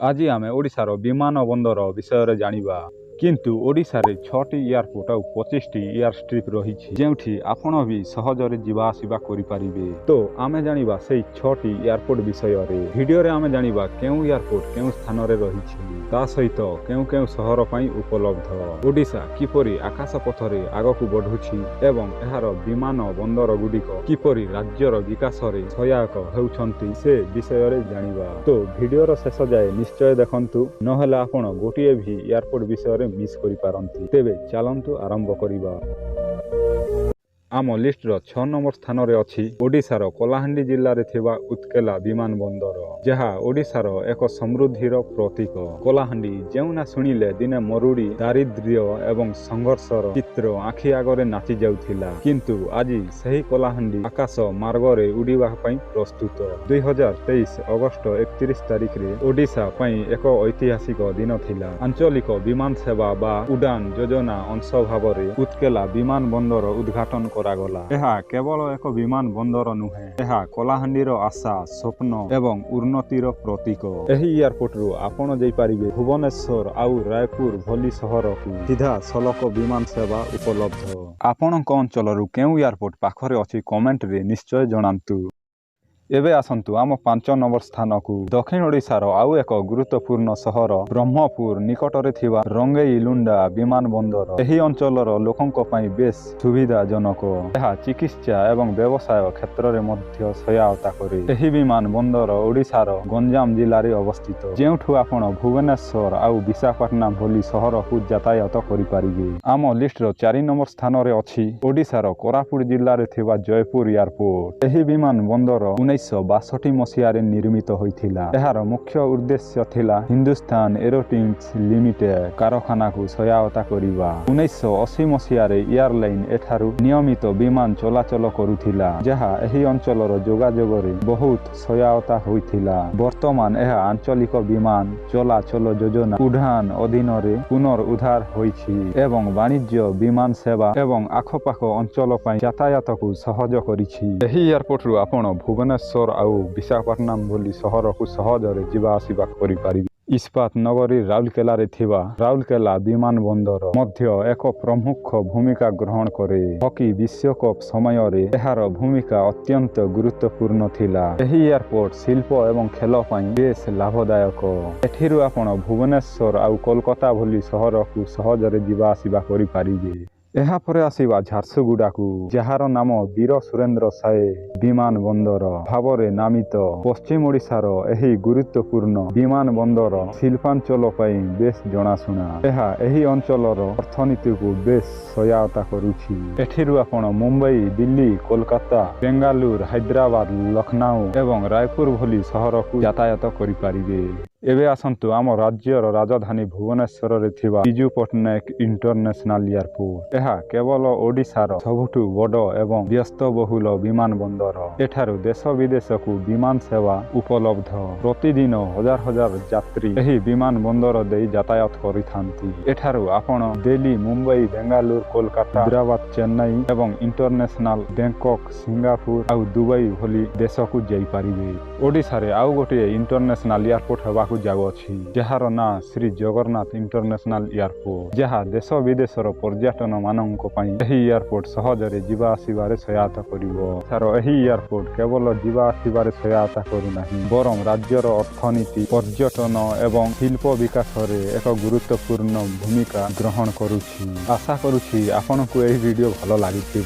आज आम ओडिशार विमान बंदर विषय जानिबा किंतु ओडिशा रे 6टी एयरपोर्ट और 25टी एयर स्ट्रिप रही जेउठी आपण भी सहजरे जीवा आसिबा करि परिबे। तो आमे जानिबा सेई 6टी एयरपोर्ट विषय रे वीडियो रे आमे जानिबा केउ एयरपोर्ट केउ स्थान रे रही ता सहित केउ केउ शहर पई उपलब्ध ओडिशा किपरि आकाश पथरे आगकु बढ़ुछि एवं एहार विमान बंदर गुडिक किपरि राज्यर विकास रे सहायक हेउछंती से विषय रे जानिबा। तो वीडियो रो शेष जाए निश्चय देखंतु नहले आपण गोटिए भी एयरपोर्ट विषय रे मिस करि पारंती। तेबे चलंतु आरंभ करिबा। आम लिस्टर 6 नंबर स्थान रे अछि ओडिशार कलाहांडी जिल्ला रे थिबा उत्केला विमान बंदर जहा ओडिशार एक समृद्धिर प्रतीक। कलाहांडी जेउना सुनिले दिने मरुड़ी दारिद्र्य एवं संघर्षर चित्र आखि आगरे नाचि जाउथिला किंतु आज सही कलाहांडी आकाश मार्ग रे उड़ीबा पई प्रस्तुत। 2023 अगस्त 31 तारिख रे ओडिशा पई एक ऐतिहासिक दिन थिला। आंचलिक विमान सेवा बा उड़ान योजना अंश भाव रे उत्केला विमान बंदर उद्घाटन करागला। एहा केवल एक विमान बंदर नुहे, एहा कलाहांडीर आशा स्वप्न एवं उन्नतिर प्रतीक। एही एयरपोर्ट रु आपण जाई परिबे भुवनेश्वर आउ रायपुर भली शहर को सीधा सलक विमान सेवा उपलब्ध। आपणक अंचल रु केउ एयरपोर्ट पाखरे अछि कमेंट रे निश्चय जणांतु। एबे आसंतु आम 5 नंबर स्थान को दक्षिण ओडिशार आउ एक गुरुत्वपूर्ण शहर ब्रह्मपुर निकटरे थिबा रंगेइलुंडा विमान बंदर। एही अंचलर लोकंक पई बेस सुविधाजनक। एहा चिकित्सा एवं व्यवसाय क्षेत्र रे मध्य सहायता करे। एही विमान बंदर ओडिशार गंजाम जिल्ला रे अवस्थित जेउठु आपण भुवनेश्वर आउ विशाखापट्टना भली शहर को यातायात करि परिबे। आम लिस्ट रो 4 नंबर स्थान रे अछि ओडिशार कोरापुट जिल्ला रे थिबा जयपुर एयरपोर्ट। एही विमान बंदर 1962 मसीह निर्मित होइथिला। एहार मुख्य उद्देश्य थिला हिंदुस्तान एरोटिक्स लिमिटेड कारखाना को सहायता करिबा। 1980 मसीह एयरलाइन एठारु नियमित विमान चलाचल करुथिला जहा एही अंचलर जोगाजोग रे बहुत सहायता होइथिला। वर्तमान एहा आंचलिक विमान चलाचल योजना उड़ान अधीन रे पुनरुद्धार होइछि एवं वाणिज्य विमान सेवा एवं आखपाख अंचल पई यातायात को सहज करिछि। एही एयरपोर्ट रु आपण भुवनेश्वर आउ विशाखापट्टनम भली शहर को सहजरे जीवा आसिबा करि पारिबे। इस्पात नगरी राउरकेला रे थिबा राउरकेला विमान बंदर मध्य एक प्रमुख भूमिका ग्रहण करे। हॉकी विश्वकप समय रे एहार भूमिका अत्यंत गुरुत्वपूर्ण थिला। एही एयरपोर्ट शिल्प एवं खेल पई बेस लाभदायक। एठिरु आपण भुवनेश्वर आउ कोलकाता भली शहर को सहजरे जीवा आसिबा करि पारिबे। एहा परे आसीबा झारसुगुड़ा को जहार नाम वीर सुरेंद्र साए विमान बंदर भावरे नामित पश्चिम ओडिशार एही गुरुत्वपूर्ण विमान बंदर शिल्पांचल पई बेस जनाशुना। एहा एही अंचलर अर्थनीति को बेस सहायता करुछि। एठिरु आपण मुंबई दिल्ली कोलकाता बेंगालुरु हैदराबाद लखनऊ एवं रायपुर भली शहर को यातायात करि पारिबे। एबे आसंतु आम राज्यर राजधानी भुवनेश्वर रे थिबा बिजू पटनायक इंटरनेशनल एयरपोर्ट। एहा केवल ओडिशार सबुठु बड़ एवं व्यस्तबहुल विमान बंदर। एठारु देश विदेश को विमान सेवा उपलब्ध। प्रतिदिन हजार हजार यात्री एही विमान बंदर देई यातायात करिथांती। एठारु आपण दिल्ली मुंबई बेंगालुरु कोलकाता हैदराबाद चेन्नई एवं इंटरनेशनल बैंकॉक सिंगापुर आउ दुबई भली देश को जाई परिबे। ओडिशा रे आउ गोटे इंटरनेशनल एयरपोर्ट हेबा जागो अछि जहार ना श्री जगन्नाथ इंटरनेशनल एयरपोर्ट जहा देश विदेशर पर्यटन मानक पई एही एयरपोर्ट सहजरे जीवा आसिबारे सहायता करिवो। सार एही एयरपोर्ट केवल जीवा आसिबारे सहायता करू नाही बरं राज्यर अर्थनीति पर्यटन एवं शिल्प विकास रे एक गुरुत्वपूर्ण भूमिका ग्रहण करुछि। आशा करुछि आपनको एही वीडियो भलो लागिथि।